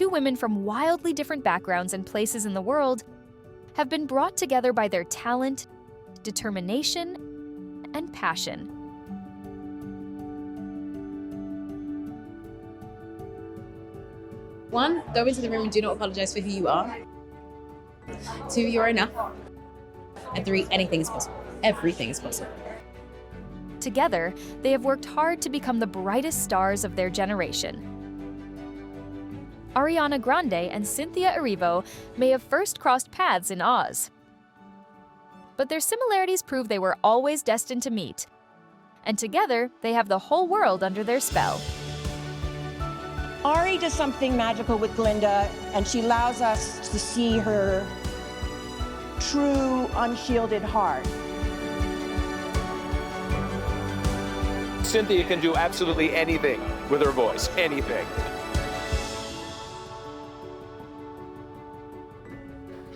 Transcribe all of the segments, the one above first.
two women from wildly different backgrounds and places in the world have been brought together by their talent, determination, and passion. One, go into the room and do not apologize for who you are. Two, you're enough. And three, anything is possible. Everything is possible. Together, they have worked hard to become the brightest stars of their generation. Ariana Grande and Cynthia Erivo may have first crossed paths in Oz. But their similarities prove they were always destined to meet. And together, they have the whole world under their spell. Ari does something magical with Glinda, and she allows us to see her true, unshielded heart. Cynthia can do absolutely anything with her voice, anything.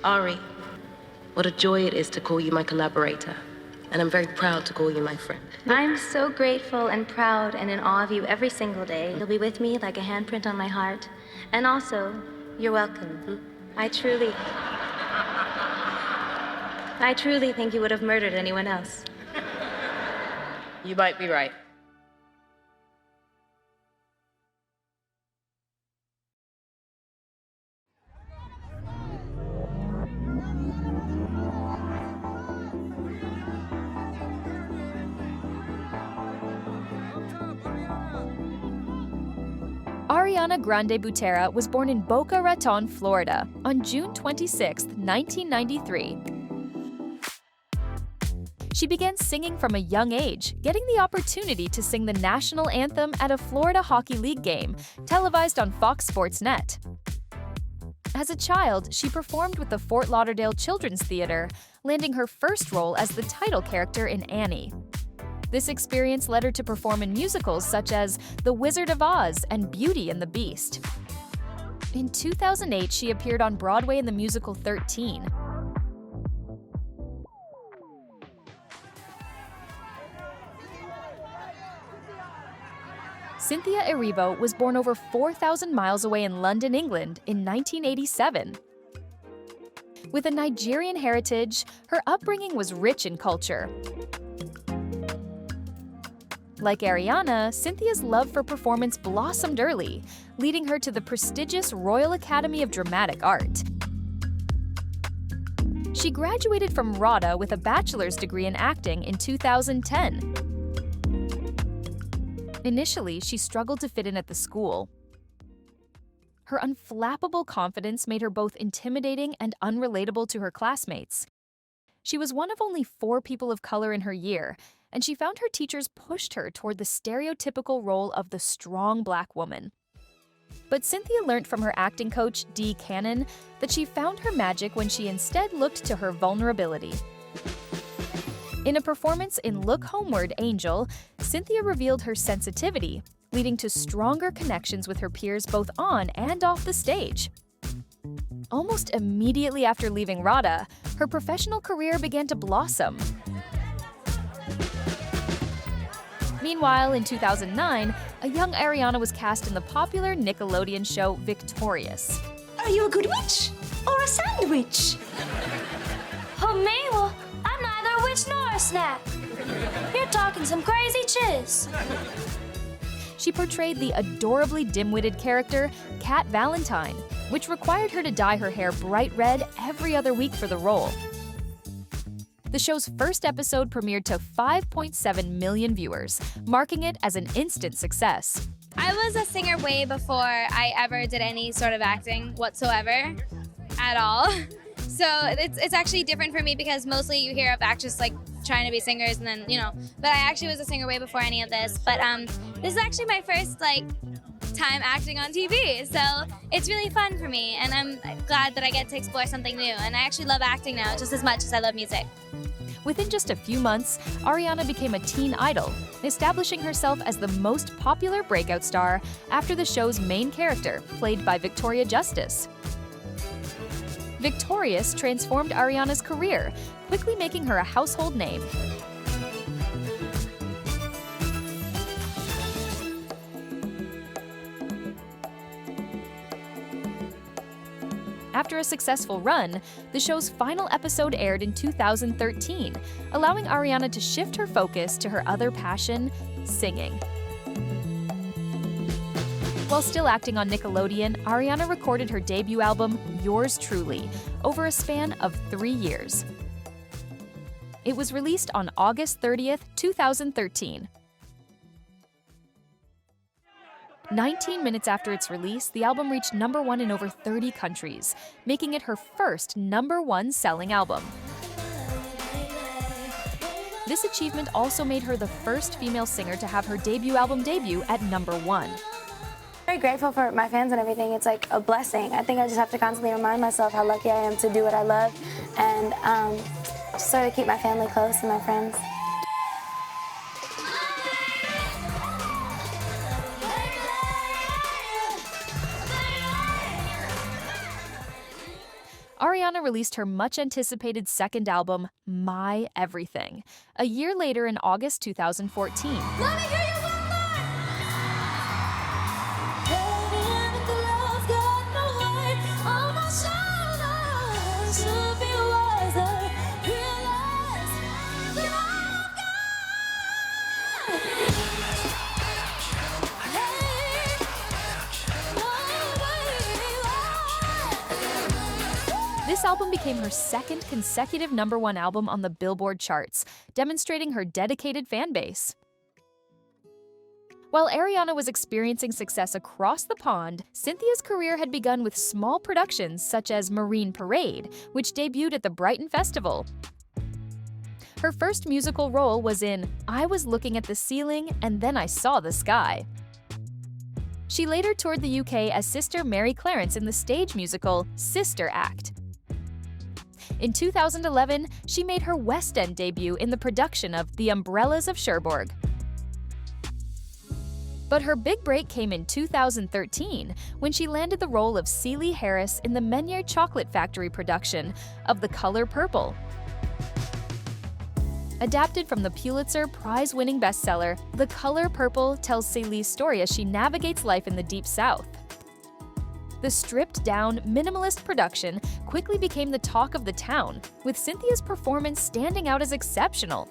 Ari, what a joy it is to call you my collaborator, and I'm very proud to call you my friend. I'm so grateful and proud and in awe of you every single day. You'll be with me like a handprint on my heart. And also, you're welcome. I truly think you would have murdered anyone else. You might be right. Ariana Grande Butera was born in Boca Raton, Florida, on June 26, 1993. She began singing from a young age, getting the opportunity to sing the national anthem at a Florida Hockey League game, televised on Fox Sports Net. As a child, she performed with the Fort Lauderdale Children's Theater, landing her first role as the title character in Annie. This experience led her to perform in musicals such as The Wizard of Oz and Beauty and the Beast. In 2008, she appeared on Broadway in the musical 13. Cynthia Erivo was born over 4,000 miles away in London, England in 1987. With a Nigerian heritage, her upbringing was rich in culture. Like Ariana, Cynthia's love for performance blossomed early, leading her to the prestigious Royal Academy of Dramatic Art. She graduated from RADA with a bachelor's degree in acting in 2010. Initially, she struggled to fit in at the school. Her unflappable confidence made her both intimidating and unrelatable to her classmates. She was one of only 4 people of color in her year, and she found her teachers pushed her toward the stereotypical role of the strong Black woman. But Cynthia learned from her acting coach, Dee Cannon, that she found her magic when she instead looked to her vulnerability. In a performance in Look Homeward, Angel, Cynthia revealed her sensitivity, leading to stronger connections with her peers both on and off the stage. Almost immediately after leaving RADA, her professional career began to blossom. Meanwhile, in 2009, a young Ariana was cast in the popular Nickelodeon show Victorious. Are you a good witch or a sandwich? Oh, me? Well, I'm neither a witch nor a snack. You're talking some crazy chiz. She portrayed the adorably dim-witted character, Cat Valentine, which required her to dye her hair bright red every other week for the role. The show's first episode premiered to 5.7 million viewers, marking it as an instant success. I was a singer way before I ever did any sort of acting whatsoever at all. So it's actually different for me because mostly you hear of actors like trying to be singers and then, but I actually was a singer way before any of this. But this is actually my first time acting on TV, so it's really fun for me, and I'm glad that I get to explore something new. And I actually love acting now just as much as I love music. Within just a few months, Ariana became a teen idol, establishing herself as the most popular breakout star after the show's main character, played by Victoria Justice. Victorious transformed Ariana's career, quickly making her a household name. After a successful run, the show's final episode aired in 2013, allowing Ariana to shift her focus to her other passion, singing. While still acting on Nickelodeon, Ariana recorded her debut album, Yours Truly, over a span of 3 years. It was released on August 30th, 2013. 19 minutes after its release, the album reached #1 in over 30 countries, making it her first #1 selling album. This achievement also made her the first female singer to have her debut album debut at *1. Very grateful for my fans and everything. It's like a blessing. I think I just have to constantly remind myself how lucky I am to do what I love and sort of keep my family close and my friends. Ariana released her much-anticipated second album, My Everything, a year later in August 2014. This album became her second consecutive #1 album on the Billboard charts, demonstrating her dedicated fan base. While Ariana was experiencing success across the pond, Cynthia's career had begun with small productions such as Marine Parade, which debuted at the Brighton Festival. Her first musical role was in I Was Looking at the Ceiling and Then I Saw the Sky. She later toured the UK as Sister Mary Clarence in the stage musical Sister Act. In 2011, she made her West End debut in the production of The Umbrellas of Cherbourg. But her big break came in 2013, when she landed the role of Celie Harris in the Menier Chocolate Factory production of The Color Purple. Adapted from the Pulitzer Prize-winning bestseller, The Color Purple tells Celie's story as she navigates life in the Deep South. The stripped-down, minimalist production quickly became the talk of the town, with Cynthia's performance standing out as exceptional.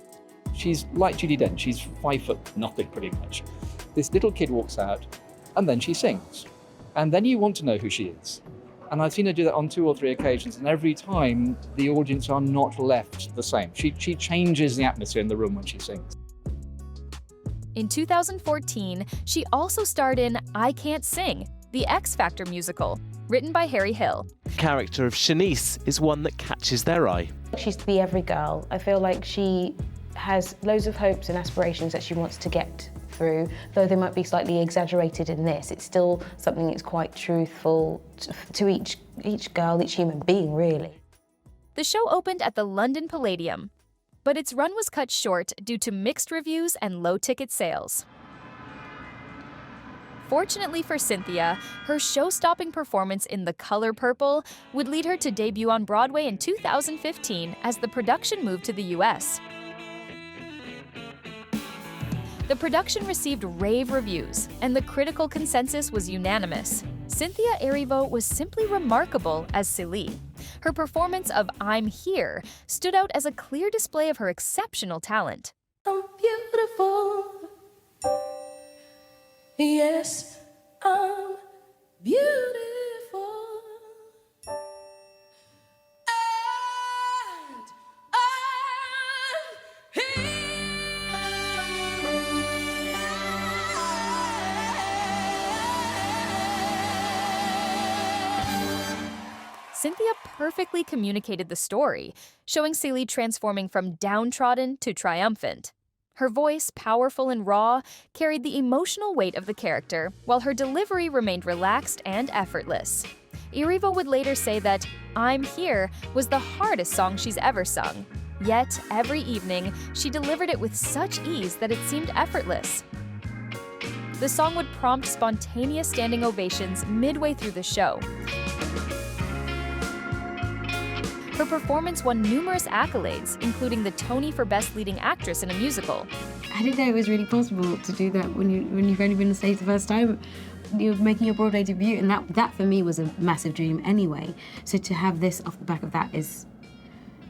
She's like Judi Dench, she's 5'0" pretty much. This little kid walks out, and then she sings. And then you want to know who she is. And I've seen her do that on 2 or 3 occasions, and every time the audience are not left the same. She changes the atmosphere in the room when she sings. In 2014, she also starred in I Can't Sing, the X Factor musical, written by Harry Hill. The character of Shanice is one that catches their eye. She's the every girl. I feel like she has loads of hopes and aspirations that she wants to get through. Though they might be slightly exaggerated in this, it's still something that's quite truthful to each girl, each human being, really. The show opened at the London Palladium, but its run was cut short due to mixed reviews and low ticket sales. Fortunately for Cynthia, her show-stopping performance in The Color Purple would lead her to debut on Broadway in 2015 as the production moved to the US. The production received rave reviews, and the critical consensus was unanimous. Cynthia Erivo was simply remarkable as Celie. Her performance of I'm Here stood out as a clear display of her exceptional talent. I'm beautiful. Yes, I'm beautiful. And I'm here. Cynthia perfectly communicated the story, showing Celie transforming from downtrodden to triumphant. Her voice, powerful and raw, carried the emotional weight of the character, while her delivery remained relaxed and effortless. Erivo would later say that I'm Here was the hardest song she's ever sung. Yet, every evening, she delivered it with such ease that it seemed effortless. The song would prompt spontaneous standing ovations midway through the show. Her performance won numerous accolades, including the Tony for Best Leading Actress in a Musical. I didn't know it was really possible to do that when you've only been on stage the first time. you're making your Broadway debut, and that for me was a massive dream anyway. So to have this off the back of that is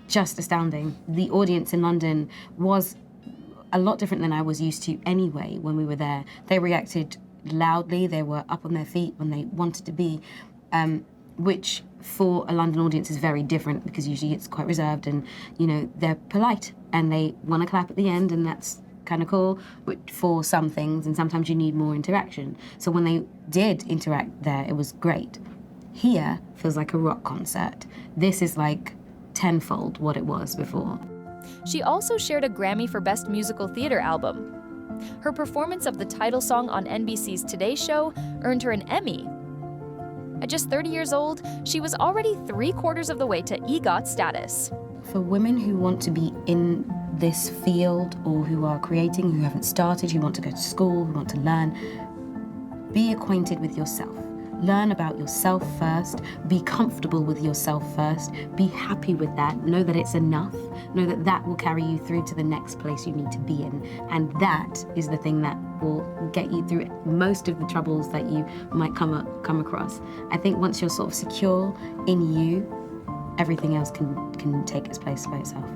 just astounding. The audience in London was a lot different than I was used to anyway when we were there. They reacted loudly, they were up on their feet when they wanted to be, which for a London audience is very different because usually it's quite reserved and, you know, they're polite and they want to clap at the end, and that's kind of cool for some things, and sometimes you need more interaction. So when they did interact there, it was great. Here feels like a rock concert. This is like tenfold what it was before. She also shared a Grammy for Best Musical Theater Album. Her performance of the title song on NBC's Today Show earned her an Emmy. At just 30 years old, she was already 3/4 of the way to EGOT status. For women who want to be in this field or who are creating, who haven't started, who want to go to school, who want to learn, be acquainted with yourself. Learn about yourself first, be comfortable with yourself first, be happy with that, know that it's enough, know that that will carry you through to the next place you need to be in. And that is the thing that will get you through most of the troubles that you might come across. I think once you're sort of secure in you, everything else can take its place by itself.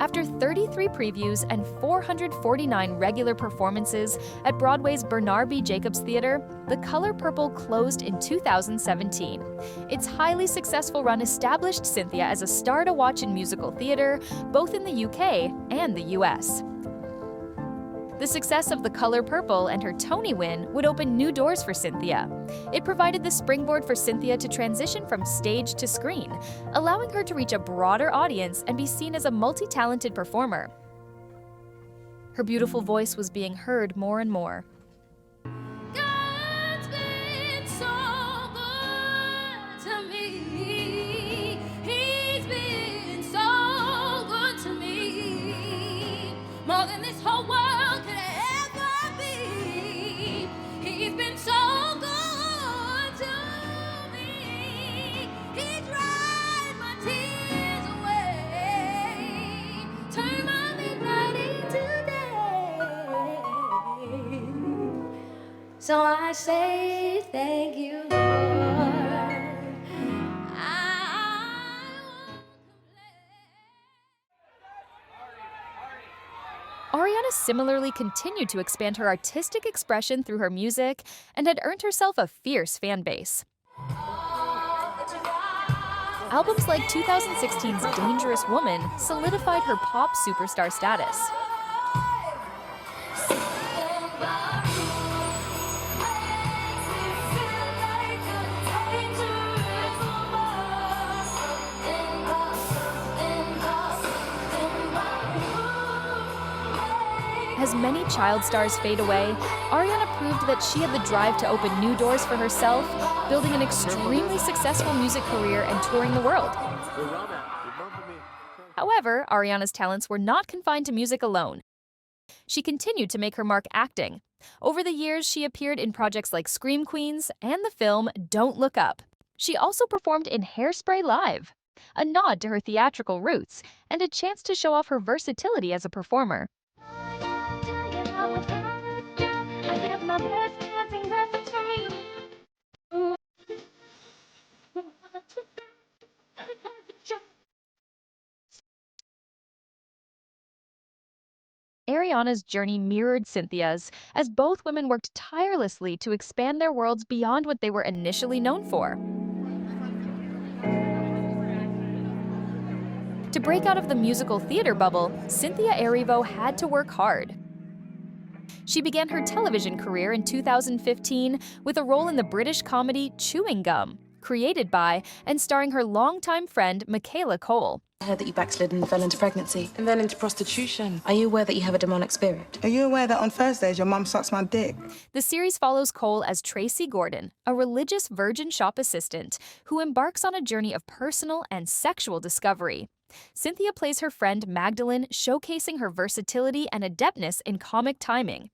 After 33 previews and 449 regular performances at Broadway's Bernard B. Jacobs Theatre, The Color Purple closed in 2017. Its highly successful run established Cynthia as a star to watch in musical theatre, both in the UK and the US. The success of The Color Purple and her Tony win would open new doors for Cynthia. It provided the springboard for Cynthia to transition from stage to screen, allowing her to reach a broader audience and be seen as a multi-talented performer. Her beautiful voice was being heard more and more. God's been so good to me. He's been so good to me. More than this whole world could ever be. He's been so good to me. He dried my tears away. Turn my midnight into day. So I say thank you, Lord. Ariana similarly continued to expand her artistic expression through her music and had earned herself a fierce fan base. Albums like 2016's Dangerous Woman solidified her pop superstar status. As many child stars fade away, Ariana proved that she had the drive to open new doors for herself, building an extremely successful music career and touring the world. However, Ariana's talents were not confined to music alone. She continued to make her mark acting. Over the years, she appeared in projects like Scream Queens and the film Don't Look Up. She also performed in Hairspray Live, a nod to her theatrical roots and a chance to show off her versatility as a performer. Ariana's journey mirrored Cynthia's, as both women worked tirelessly to expand their worlds beyond what they were initially known for. To break out of the musical theater bubble, Cynthia Erivo had to work hard. She began her television career in 2015 with a role in the British comedy Chewing Gum, created by and starring her longtime friend Michaela Cole. I heard that you backslid and fell into pregnancy. And then into prostitution. Are you aware that you have a demonic spirit? Are you aware that on Thursdays your mum sucks my dick? The series follows Cole as Tracy Gordon, a religious virgin shop assistant who embarks on a journey of personal and sexual discovery. Cynthia plays her friend Magdalene, showcasing her versatility and adeptness in comic timing.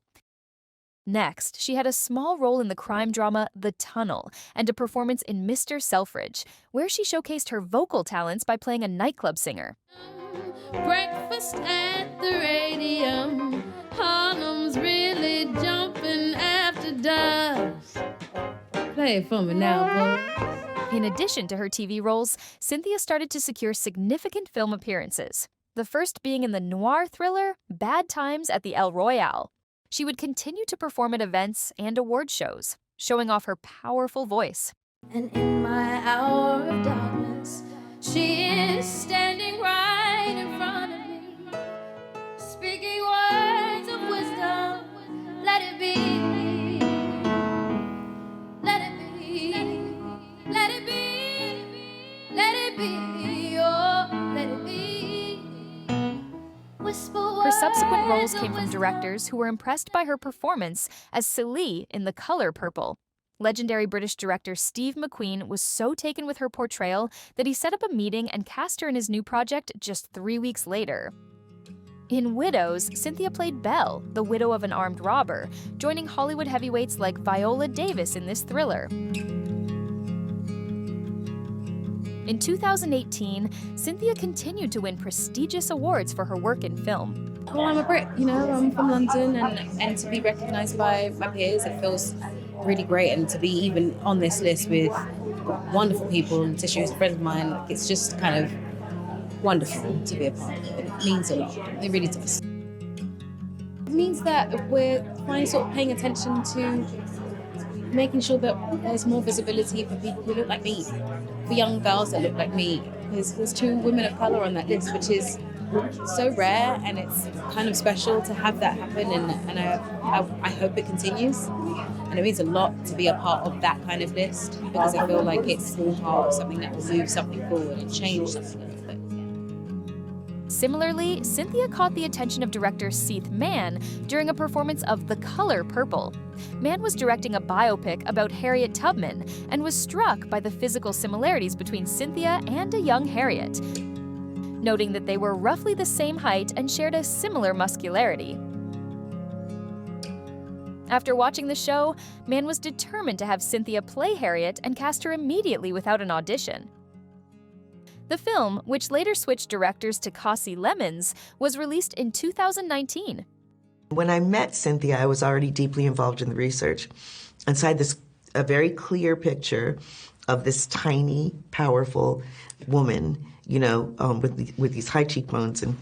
Next, she had a small role in the crime drama The Tunnel and a performance in Mr. Selfridge, where she showcased her vocal talents by playing a nightclub singer. Breakfast at the radio. Harlem's really jumping after dusk. play it for me now, boy. In addition to her TV roles, Cynthia started to secure significant film appearances, the first being in the noir thriller Bad Times at the El Royale. She would continue to perform at events and award shows, showing off her powerful voice. And in my hour of darkness, she is standing right in front of me, speaking words of wisdom. Let it be, let it be, let it be, let it be, oh, let it be. Her subsequent roles came from directors who were impressed by her performance as Celie in The Color Purple. Legendary British director Steve McQueen was so taken with her portrayal that he set up a meeting and cast her in his new project just 3 weeks later. In Widows, Cynthia played Belle, the widow of an armed robber, joining Hollywood heavyweights like Viola Davis in this thriller. In 2018, Cynthia continued to win prestigious awards for her work in film. Well, I'm a Brit, you know, I'm from London, and to be recognised by my peers, it feels really great, and to be even on this list with wonderful people, and Tisha is a friend of mine, it's just kind of wonderful to be a part of it. It means a lot, it really does. It means that we're finally sort of paying attention to making sure that there's more visibility for people who look like me, for young girls that look like me. There's 2 women of colour on that list, which is so rare, and it's kind of special to have that happen, and I hope it continues. And it means a lot to be a part of that kind of list, because I feel like it's part of something that will move something forward and change something a little bit. Similarly, Cynthia caught the attention of director Seth Mann during a performance of The Color Purple. Mann was directing a biopic about Harriet Tubman and was struck by the physical similarities between Cynthia and a young Harriet, noting that they were roughly the same height and shared a similar muscularity. After watching the show, Mann was determined to have Cynthia play Harriet and cast her immediately without an audition. The film, which later switched directors to Kasi Lemmons, was released in 2019. When I met Cynthia, I was already deeply involved in the research. And so I had a very clear picture of this tiny, powerful woman, you know, with these high cheekbones and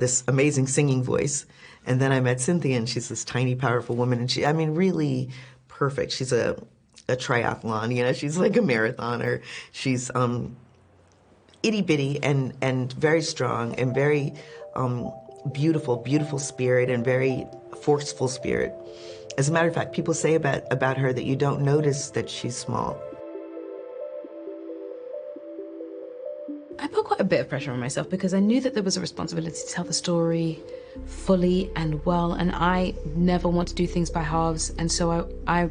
this amazing singing voice. And then I met Cynthia, and she's this tiny, powerful woman, and she, I mean, really perfect. She's a triathlon, you know, she's like a marathoner. She's itty-bitty and very strong and very beautiful spirit and very forceful spirit. As a matter of fact, people say about her that you don't notice that she's small. I put quite a bit of pressure on myself because I knew that there was a responsibility to tell the story fully and well, and I never want to do things by halves, and so I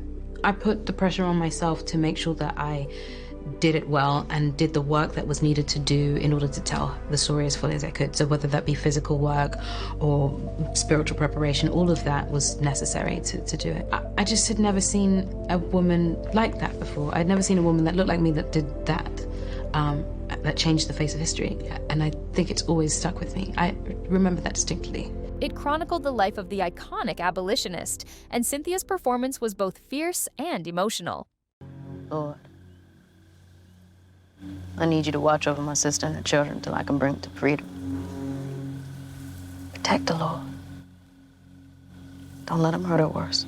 put the pressure on myself to make sure that I did it well and did the work that was needed to do in order to tell the story as fully as I could. So whether that be physical work or spiritual preparation, all of that was necessary to do it. I just had never seen a woman like that before. I'd never seen a woman that looked like me that did that. That changed the face of history, and I think it's always stuck with me. I remember that distinctly. It chronicled the life of the iconic abolitionist, and Cynthia's performance was both fierce and emotional. Lord, I need you to watch over my sister and her children until I can bring them to freedom. Protect her, Lord. Don't let them hurt her worse.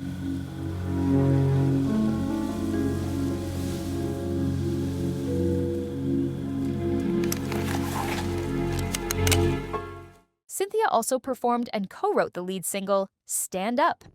Cynthia also performed and co-wrote the lead single, Stand Up.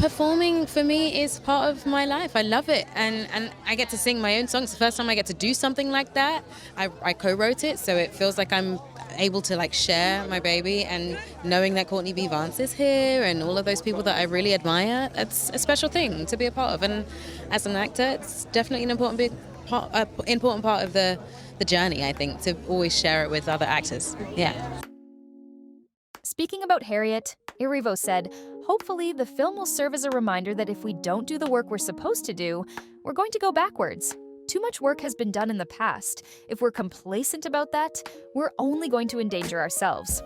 Performing for me is part of my life. I love it, and I get to sing my own songs. The first time I get to do something like that, I co-wrote it, so it feels like I'm able to like share my baby, and knowing that Courtney B. Vance is here and all of those people that I really admire, it's a special thing to be a part of. And as an actor, it's definitely an important important part of the journey, I think, to always share it with other actors. Yeah. Speaking about Harriet, Erivo said, "Hopefully the film will serve as a reminder that if we don't do the work we're supposed to do, we're going to go backwards. Too much work has been done in the past. If we're complacent about that, we're only going to endanger ourselves."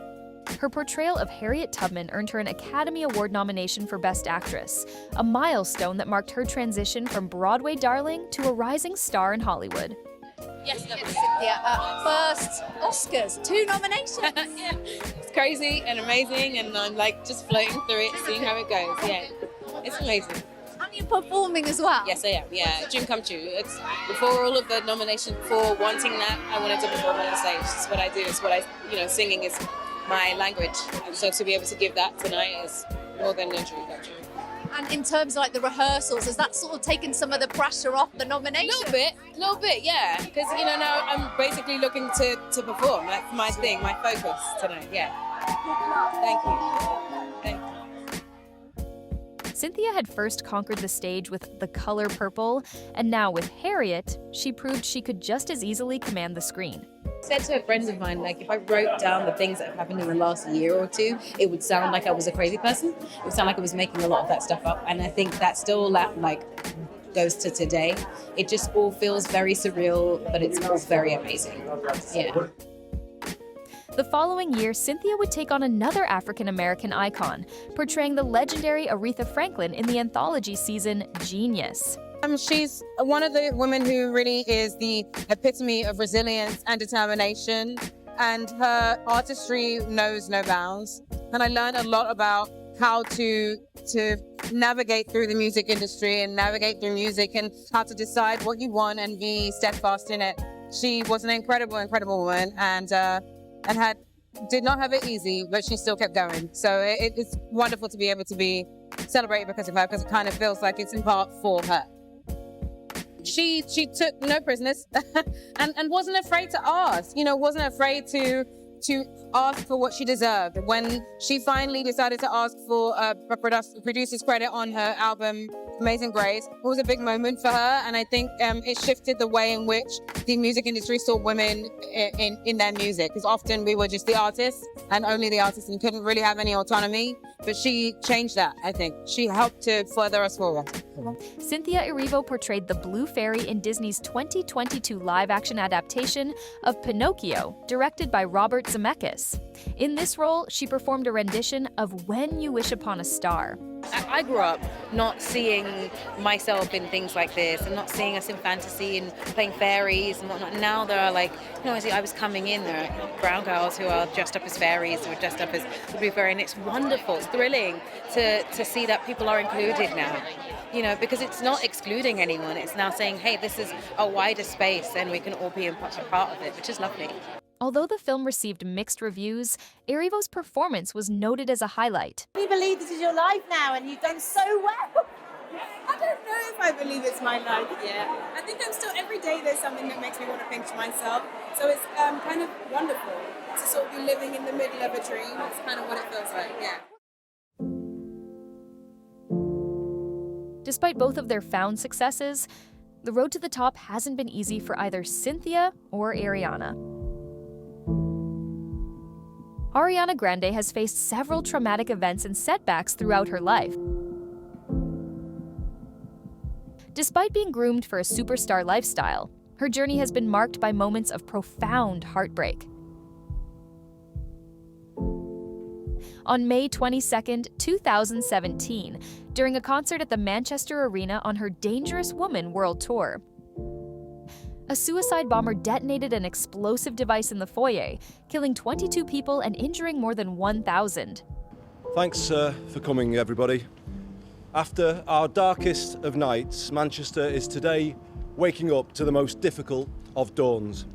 Her portrayal of Harriet Tubman earned her an Academy Award nomination for Best Actress, a milestone that marked her transition from Broadway darling to a rising star in Hollywood. Yes, Cynthia. First Oscars, 2 nominations. Yeah. It's crazy and amazing, and I'm like just floating through it, seeing how it goes. Yeah, it's amazing. And you're performing as well? Yes, I am. Yeah, dream come true. It's before all of the nominations, before wanting that, I wanted to perform on stage. It's what I do. It's what singing is my language. And so to be able to give that tonight is more than a dream come true. And in terms of like the rehearsals, has that sort of taken some of the pressure off the nomination? A little bit, yeah. Because now I'm basically looking to perform. That's my thing, my focus tonight. Yeah. Thank you. Cynthia had first conquered the stage with The Color Purple, and now with Harriet, she proved she could just as easily command the screen. I said to a friend of mine, like, if I wrote down the things that have happened in the last year or two, it would sound like I was a crazy person. It would sound like I was making a lot of that stuff up. And I think that still, goes to today. It just all feels very surreal, but it's all very amazing. Yeah. The following year, Cynthia would take on another African-American icon, portraying the legendary Aretha Franklin in the anthology season Genius. She's one of the women who really is the epitome of resilience and determination, and her artistry knows no bounds. And I learned a lot about how to navigate through the music industry and navigate through music and how to decide what you want and be steadfast in it. She was an incredible, incredible woman and did not have it easy, but she still kept going. So it's wonderful to be able to be celebrated because of her, because it kind of feels like it's in part for her. She took no prisoners and wasn't afraid to ask, wasn't afraid to ask for what she deserved. When she finally decided to ask for a producer's credit on her album Amazing Grace, it was a big moment for her, and I think it shifted the way in which the music industry saw women in their music, because often we were just the artists and only the artists and couldn't really have any autonomy, but she changed that, I think. She helped to further us forward. Cynthia Erivo portrayed the Blue Fairy in Disney's 2022 live-action adaptation of Pinocchio, directed by Robert Zemeckis. In this role, she performed a rendition of When You Wish Upon a Star. I grew up not seeing myself in things like this and not seeing us in fantasy and playing fairies and whatnot. Now there are I was coming in, there are brown girls who are dressed up as fairies, who are dressed up as the Blue Fairy, and it's wonderful, it's thrilling to see that people are included now. Because it's not excluding anyone, it's now saying, hey, this is a wider space and we can all be a part of it, which is lovely. Although the film received mixed reviews, Erivo's performance was noted as a highlight. Can you believe this is your life now and you've done so well? I don't know if I believe it's my life yet. I think every day there's something that makes me want to pinch myself. So it's kind of wonderful to sort of be living in the middle of a dream. It's kind of what it feels like, yeah. Despite both of their found successes, the road to the top hasn't been easy for either Cynthia or Ariana. Ariana Grande has faced several traumatic events and setbacks throughout her life. Despite being groomed for a superstar lifestyle, her journey has been marked by moments of profound heartbreak. On May 22, 2017, during a concert at the Manchester Arena on her Dangerous Woman World Tour, a suicide bomber detonated an explosive device in the foyer, killing 22 people and injuring more than 1,000. Thanks for coming, everybody. After our darkest of nights, Manchester is today waking up to the most difficult of dawns.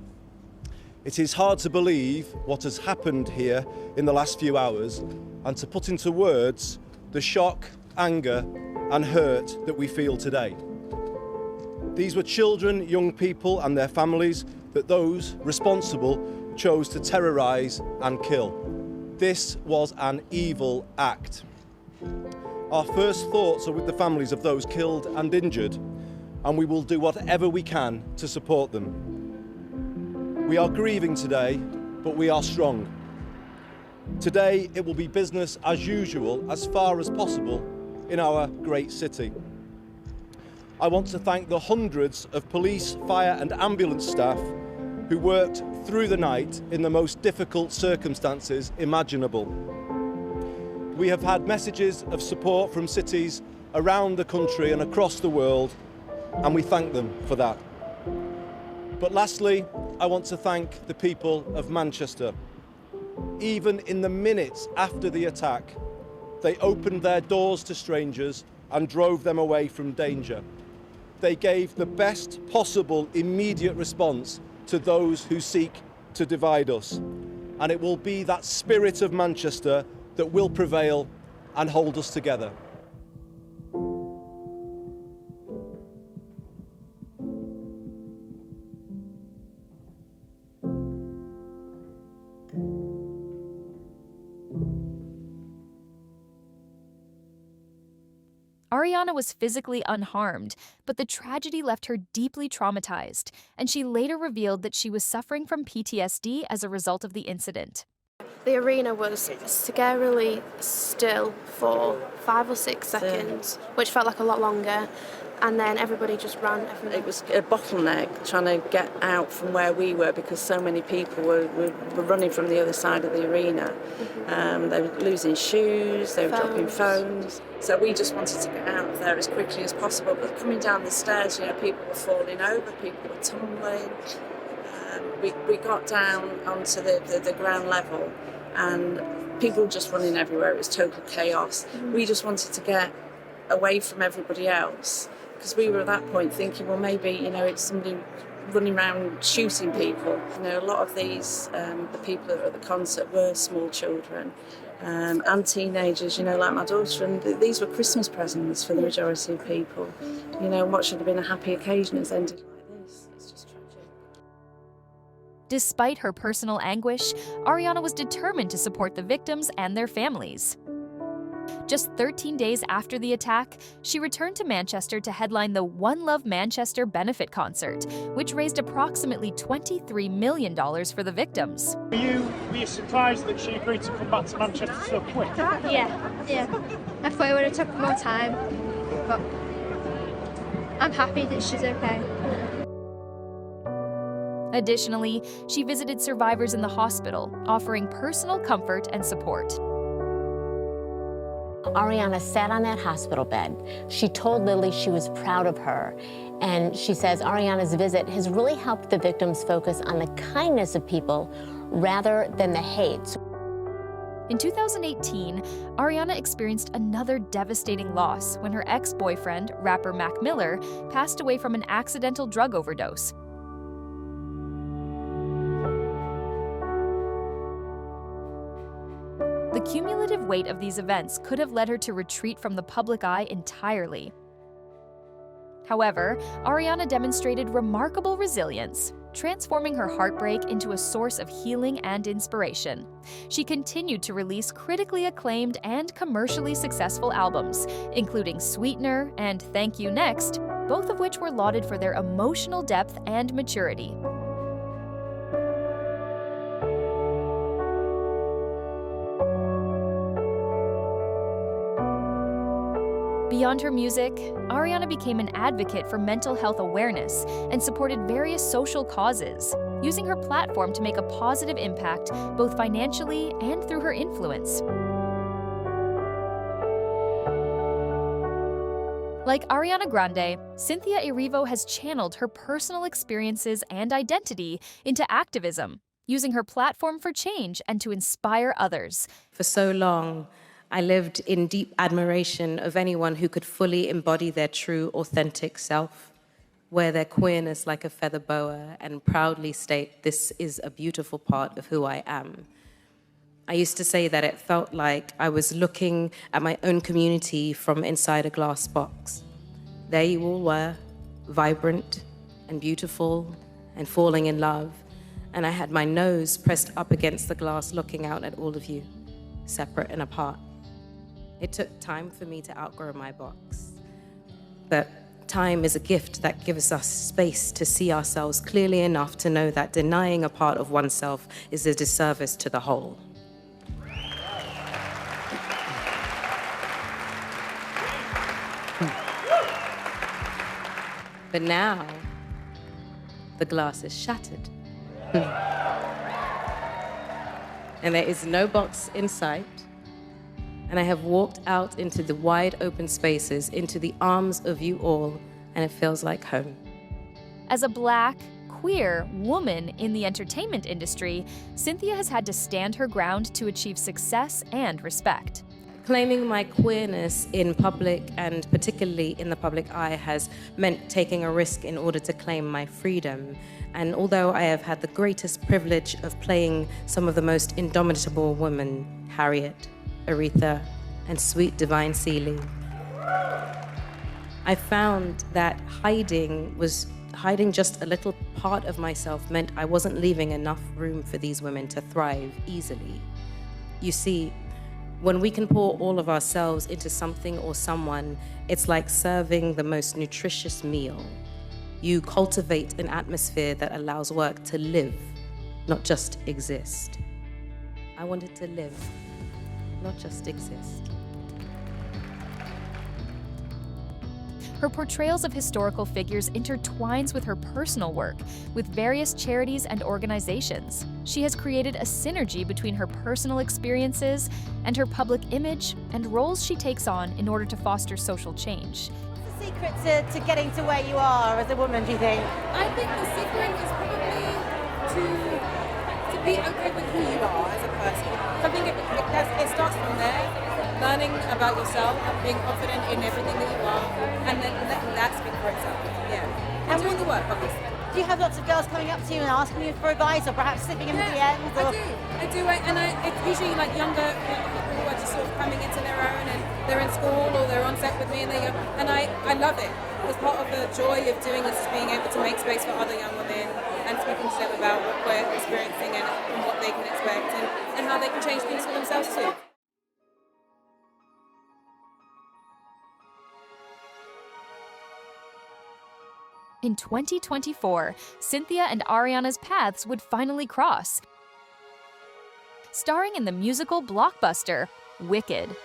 It is hard to believe what has happened here in the last few hours and to put into words the shock, anger and hurt that we feel today. These were children, young people and their families that those responsible chose to terrorise and kill. This was an evil act. Our first thoughts are with the families of those killed and injured, and we will do whatever we can to support them. We are grieving today, but we are strong. Today, it will be business as usual as far as possible in our great city. I want to thank the hundreds of police, fire and ambulance staff who worked through the night in the most difficult circumstances imaginable. We have had messages of support from cities around the country and across the world, and we thank them for that. But lastly, I want to thank the people of Manchester. Even in the minutes after the attack, they opened their doors to strangers and drove them away from danger. They gave the best possible immediate response to those who seek to divide us. And it will be that spirit of Manchester that will prevail and hold us together. Ariana was physically unharmed, but the tragedy left her deeply traumatized, and she later revealed that she was suffering from PTSD as a result of the incident. The arena was scarily still for 5 or 6 seconds, which felt like a lot longer, and then everybody just ran everywhere. It was a bottleneck trying to get out from where we were because so many people were running from the other side of the arena. They were losing shoes, they were dropping phones. So we just wanted to get out of there as quickly as possible. But coming down the stairs, people were falling over, people were tumbling. We got down onto the ground level and people were just running everywhere. It was total chaos. We just wanted to get away from everybody else because we were at that point thinking, well, maybe, it's somebody running around shooting people. A lot of these, the people that were at the concert were small children and teenagers, like my daughter, and these were Christmas presents for the majority of people. What should have been a happy occasion has ended like this. It's just tragic. Despite her personal anguish, Ariana was determined to support the victims and their families. Just 13 days after the attack, she returned to Manchester to headline the One Love Manchester benefit concert, which raised approximately $23 million for the victims. Were you surprised that she agreed to come back to Manchester so quick? Yeah. I thought it would have took more time, but I'm happy that she's okay. Additionally, she visited survivors in the hospital, offering personal comfort and support. Ariana sat on that hospital bed. She told Lily she was proud of her. And she says Ariana's visit has really helped the victims focus on the kindness of people rather than the hate. In 2018, Ariana experienced another devastating loss when her ex-boyfriend, rapper Mac Miller, passed away from an accidental drug overdose. The cumulative weight of these events could have led her to retreat from the public eye entirely. However, Ariana demonstrated remarkable resilience, transforming her heartbreak into a source of healing and inspiration. She continued to release critically acclaimed and commercially successful albums, including Sweetener and Thank You Next, both of which were lauded for their emotional depth and maturity. Beyond her music, Ariana became an advocate for mental health awareness and supported various social causes, using her platform to make a positive impact both financially and through her influence. Like Ariana Grande, Cynthia Erivo has channeled her personal experiences and identity into activism, using her platform for change and to inspire others. For so long, I lived in deep admiration of anyone who could fully embody their true, authentic self, wear their queerness like a feather boa, and proudly state, "This is a beautiful part of who I am." I used to say that it felt like I was looking at my own community from inside a glass box. There you all were, vibrant and beautiful and falling in love, and I had my nose pressed up against the glass looking out at all of you, separate and apart. It took time for me to outgrow my box. But time is a gift that gives us space to see ourselves clearly enough to know that denying a part of oneself is a disservice to the whole. But now, the glass is shattered. And there is no box in sight. And I have walked out into the wide open spaces, into the arms of you all, and it feels like home. As a Black, queer woman in the entertainment industry, Cynthia has had to stand her ground to achieve success and respect. Claiming my queerness in public, and particularly in the public eye, has meant taking a risk in order to claim my freedom. And although I have had the greatest privilege of playing some of the most indomitable women, Harriet, Aretha, and sweet Divine Seeley, I found that hiding just a little part of myself meant I wasn't leaving enough room for these women to thrive easily. You see, when we can pour all of ourselves into something or someone, it's like serving the most nutritious meal. You cultivate an atmosphere that allows work to live, not just exist. I wanted to live, not just exist. Her portrayals of historical figures intertwines with her personal work, with various charities and organizations. She has created a synergy between her personal experiences and her public image and roles she takes on in order to foster social change. What's the secret to getting to where you are as a woman, do you think? I think the secret is probably to be okay with who you are as a person. I think it starts from there. Learning about yourself, being confident in everything that you are, and then letting that speak for itself. Yeah. And doing the work, obviously. Do you have lots of girls coming up to you and asking you for advice, or perhaps slipping into the DMs? Or? I do. It's usually like younger people who are just sort of coming into their own, and they're in school or they're on set with me, and I love it. Because part of the joy of doing this is being able to make space for other young women and speaking to them about what we're experiencing and what they can expect and how they can change things for themselves too. In 2024, Cynthia and Ariana's paths would finally cross. Starring in the musical blockbuster, Wicked.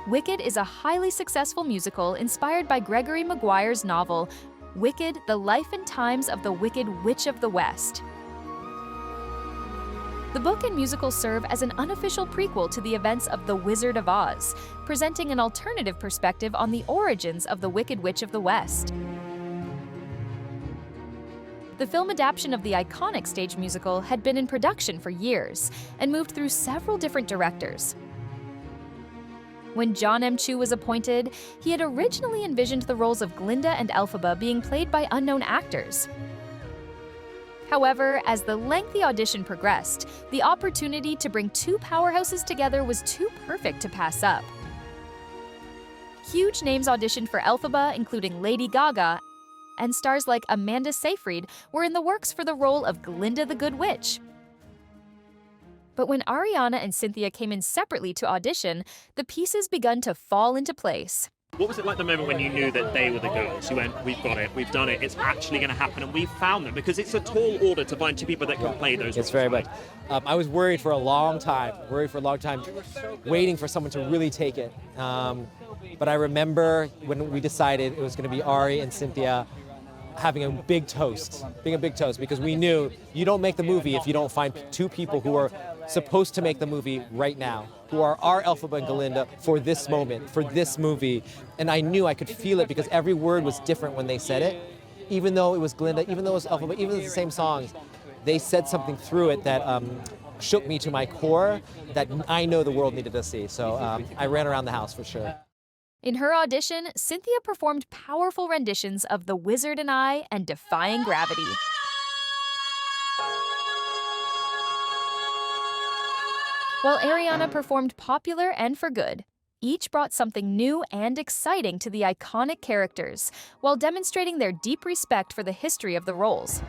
Wicked is a highly successful musical inspired by Gregory Maguire's novel, Wicked: The Life and Times of the Wicked Witch of the West. The book and musical serve as an unofficial prequel to the events of The Wizard of Oz, presenting an alternative perspective on the origins of the Wicked Witch of the West. The film adaptation of the iconic stage musical had been in production for years and moved through several different directors. When John M. Chu was appointed, he had originally envisioned the roles of Glinda and Elphaba being played by unknown actors. However, as the lengthy audition progressed, the opportunity to bring two powerhouses together was too perfect to pass up. Huge names auditioned for Elphaba, including Lady Gaga, and stars like Amanda Seyfried were in the works for the role of Glinda the Good Witch. But when Ariana and Cynthia came in separately to audition, the pieces begun to fall into place. What was it like the moment when you knew that they were the girls? You went, we've got it, we've done it, it's actually going to happen, and we've found them, because it's a tall order to find two people that can play those roles. It's very much. I was worried for a long time, waiting for someone to really take it. But I remember when we decided it was going to be Ari and Cynthia having a big toast, because we knew you don't make the movie if you don't find two people who are supposed to make the movie right now, who are our Elphaba and Glinda for this moment, for this movie. And I knew I could feel it because every word was different when they said it. Even though it was Glinda, even though it was Elphaba, even though it was the same songs, they said something through it that shook me to my core that I know the world needed to see. So I ran around the house for sure. In her audition, Cynthia performed powerful renditions of The Wizard and I and Defying Gravity. While Ariana performed Popular and For Good, each brought something new and exciting to the iconic characters, while demonstrating their deep respect for the history of the roles.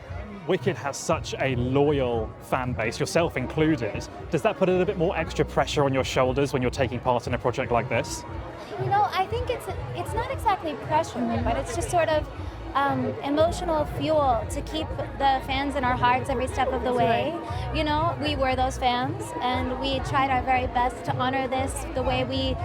Wicked has such a loyal fan base, yourself included. Does that put a little bit more extra pressure on your shoulders when you're taking part in a project like this? You know, I think it's not exactly pressure, but it's just sort of emotional fuel to keep the fans in our hearts every step of the way. You know, we were those fans, and we tried our very best to honor this the way we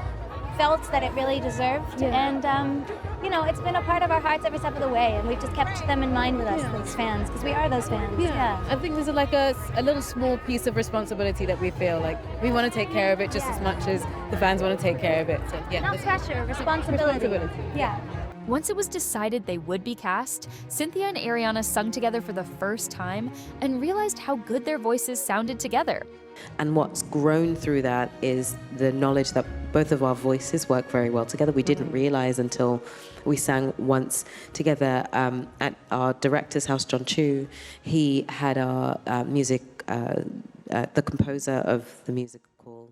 felt that it really deserved. And you know, it's been a part of our hearts every step of the way, and we've just kept them in mind with us, those fans, because we are those fans. I think there's like a little small piece of responsibility that we feel like we want to take care of it just as much as the fans want to take care of it. So, Not pressure, responsibility. Yeah. Once it was decided they would be cast, Cynthia and Ariana sung together for the first time and realized how good their voices sounded together. And what's grown through that is the knowledge that both of our voices work very well together. We didn't realize until we sang once together at our director's house, John Chu. He had our music, the composer of the music called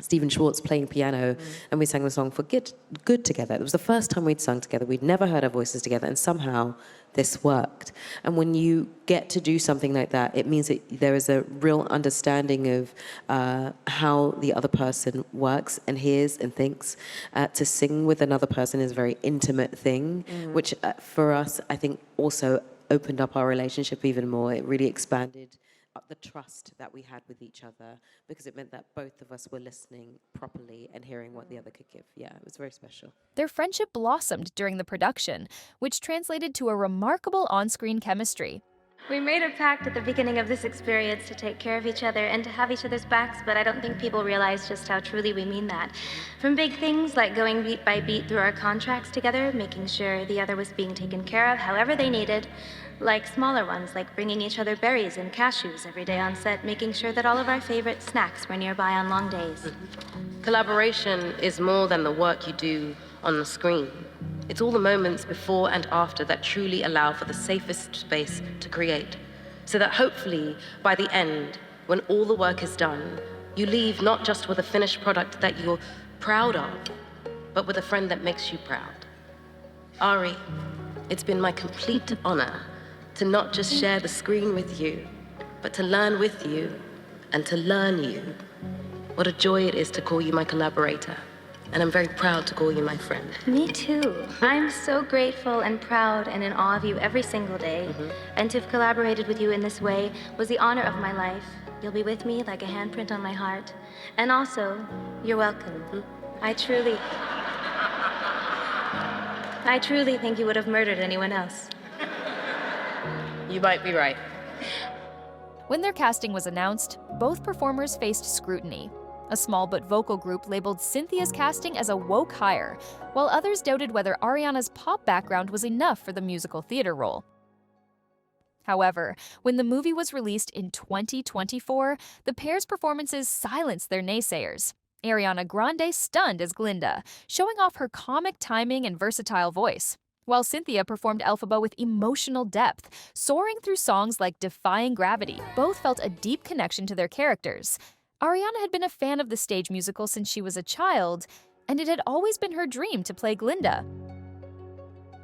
Stephen Schwartz playing piano, and we sang the song for Good together. It was the first time we'd sung together. We'd never heard our voices together, and somehow this worked. And when you get to do something like that, it means that there is a real understanding of how the other person works and hears and thinks. To sing with another person is a very intimate thing, which for us, I think, also opened up our relationship even more. It really expanded the trust that we had with each other, because it meant that both of us were listening properly and hearing what the other could give. Yeah, it was very special. Their friendship blossomed during the production, which translated to a remarkable on-screen chemistry. We made a pact at the beginning of this experience to take care of each other and to have each other's backs, but I don't think people realize just how truly we mean that. From big things like going beat by beat through our contracts together, making sure the other was being taken care of however they needed, like smaller ones like bringing each other berries and cashews every day on set, making sure that all of our favorite snacks were nearby on long days. Collaboration is more than the work you do on the screen. It's all the moments before and after that truly allow for the safest space to create, so that hopefully by the end, when all the work is done, you leave not just with a finished product that you're proud of, but with a friend that makes you proud. Ari, it's been my complete honor to not just share the screen with you, but to learn with you and to learn you. What a joy it is to call you my collaborator. And I'm very proud to call you my friend. Me too. I'm so grateful and proud and in awe of you every single day. And to have collaborated with you in this way was the honor of my life. You'll be with me like a handprint on my heart. And also, you're welcome. I truly think you would have murdered anyone else. You might be right. When their casting was announced, both performers faced scrutiny. A small but vocal group labeled Cynthia's casting as a woke hire, while others doubted whether Ariana's pop background was enough for the musical theater role. However, when the movie was released in 2024, the pair's performances silenced their naysayers. Ariana Grande stunned as Glinda, showing off her comic timing and versatile voice, while Cynthia performed Elphaba with emotional depth, soaring through songs like Defying Gravity. Both felt a deep connection to their characters. Ariana had been a fan of the stage musical since she was a child, and it had always been her dream to play Glinda.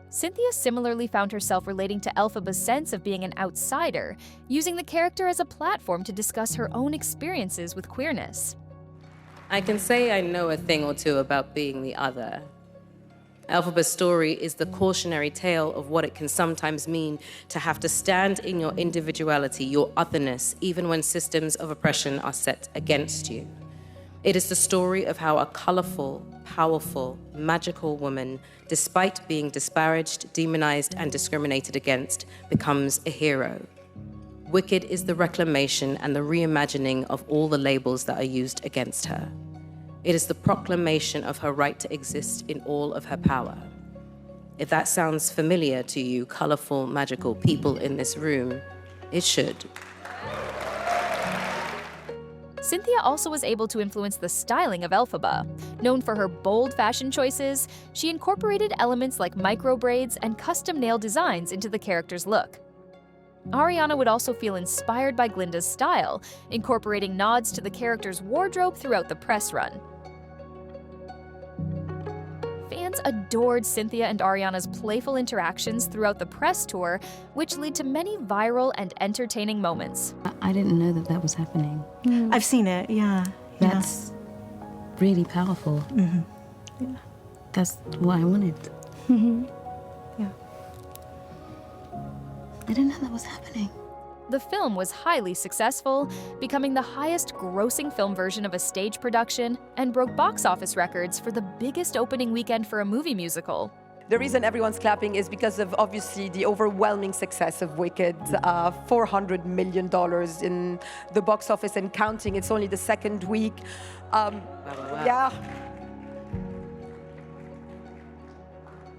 Cynthia similarly found herself relating to Elphaba's sense of being an outsider, using the character as a platform to discuss her own experiences with queerness. I can say I know a thing or two about being the other. Elphaba's story is the cautionary tale of what it can sometimes mean to have to stand in your individuality, your otherness, even when systems of oppression are set against you. It is the story of how a colorful, powerful, magical woman, despite being disparaged, demonized, and discriminated against, becomes a hero. Wicked is the reclamation and the reimagining of all the labels that are used against her. It is the proclamation of her right to exist in all of her power. If that sounds familiar to you, colorful, magical people in this room, it should. Cynthia also was able to influence the styling of Elphaba. Known for her bold fashion choices, she incorporated elements like micro braids and custom nail designs into the character's look. Ariana would also feel inspired by Glinda's style, incorporating nods to the character's wardrobe throughout the press run. Fans Fans adored Cynthia and Ariana's playful interactions throughout the press tour, which lead to many viral and entertaining moments. I didn't know that was happening. I've seen it, yeah. That's really powerful. Yeah. That's what I wanted. Yeah. I didn't know that was happening. The film was highly successful, becoming the highest-grossing film version of a stage production and broke box office records for the biggest opening weekend for a movie musical. The reason everyone's clapping is because of obviously the overwhelming success of Wicked. $400 million in the box office and counting. It's only the second week. Yeah.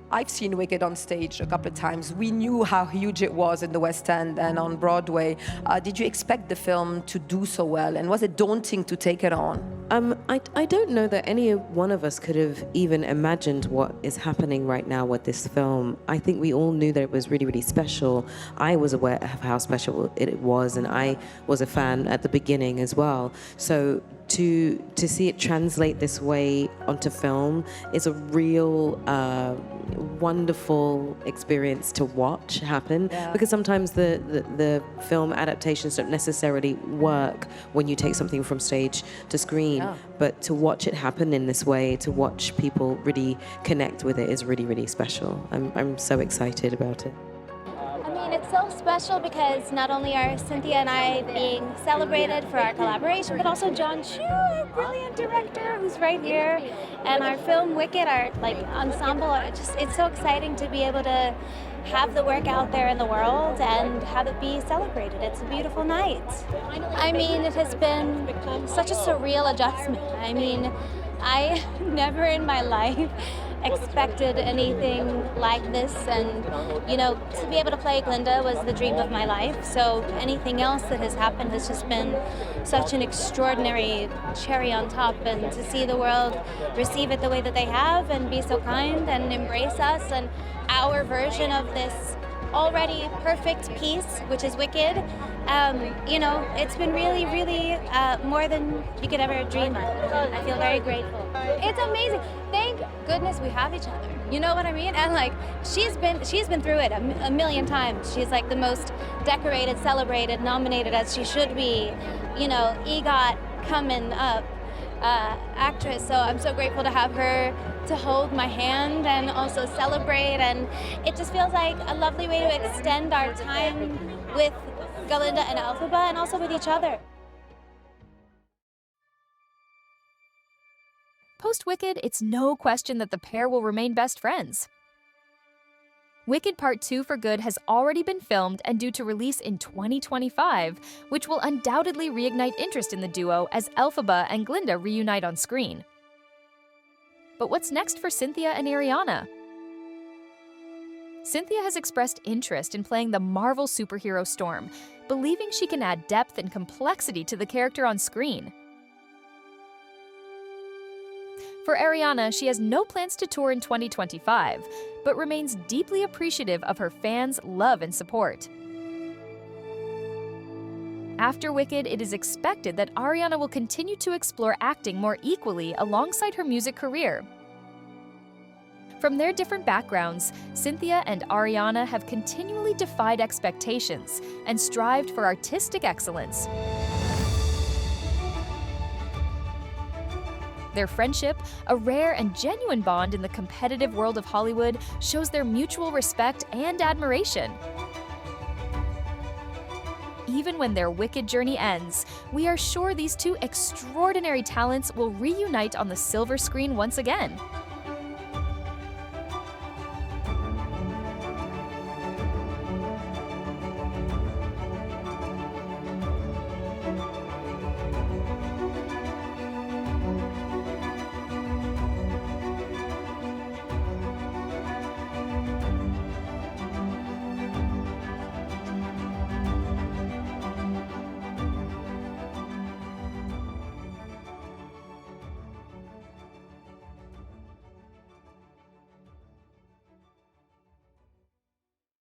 I've seen Wicked on stage a couple of times. We knew how huge it was in the West End and on Broadway. Did you expect the film to do so well? And was it daunting to take it on? I don't know that any one of us could have even imagined what is happening right now with this film. I think we all knew that it was really, really special. I was aware of how special it was, and I was a fan at the beginning as well. So to see it translate this way onto film is a real wonderful experience to watch happen, because sometimes the film adaptations don't necessarily work when you take something from stage to screen, but to watch it happen in this way, to watch people really connect with it is really, really special. I'm so excited about it. I mean, it's so special because not only are Cynthia and I being celebrated for our collaboration, but also John Chu, our brilliant director who's right here, and our film Wicked, our ensemble. It's so exciting to be able to have the work out there in the world and have it be celebrated. It's a beautiful night. I mean, it has been such a surreal adjustment. I mean, I never in my life expected anything like this, and to be able to play Glinda was the dream of my life, so anything else that has happened has just been such an extraordinary cherry on top, and to see the world receive it the way that they have and be so kind and embrace us and our version of this already perfect piece, which is Wicked, it's been really, really more than you could ever dream of. I feel very grateful. It's amazing. Thank goodness we have each other. You know what I mean? And she's been through it a million times. She's the most decorated, celebrated, nominated as she should be. EGOT coming up actress. So I'm so grateful to have her to hold my hand and also celebrate. And it just feels like a lovely way to extend our time with Galinda and Elphaba, and also with each other. Post-Wicked, it's no question that the pair will remain best friends. Wicked Part 2 for Good has already been filmed and due to release in 2025, which will undoubtedly reignite interest in the duo as Elphaba and Glinda reunite on screen. But what's next for Cynthia and Ariana? Cynthia has expressed interest in playing the Marvel superhero Storm, believing she can add depth and complexity to the character on screen. For Ariana, she has no plans to tour in 2025, but remains deeply appreciative of her fans' love and support. After Wicked, it is expected that Ariana will continue to explore acting more equally alongside her music career. From their different backgrounds, Cynthia and Ariana have continually defied expectations and strived for artistic excellence. Their friendship, a rare and genuine bond in the competitive world of Hollywood, shows their mutual respect and admiration. Even when their Wicked journey ends, we are sure these two extraordinary talents will reunite on the silver screen once again.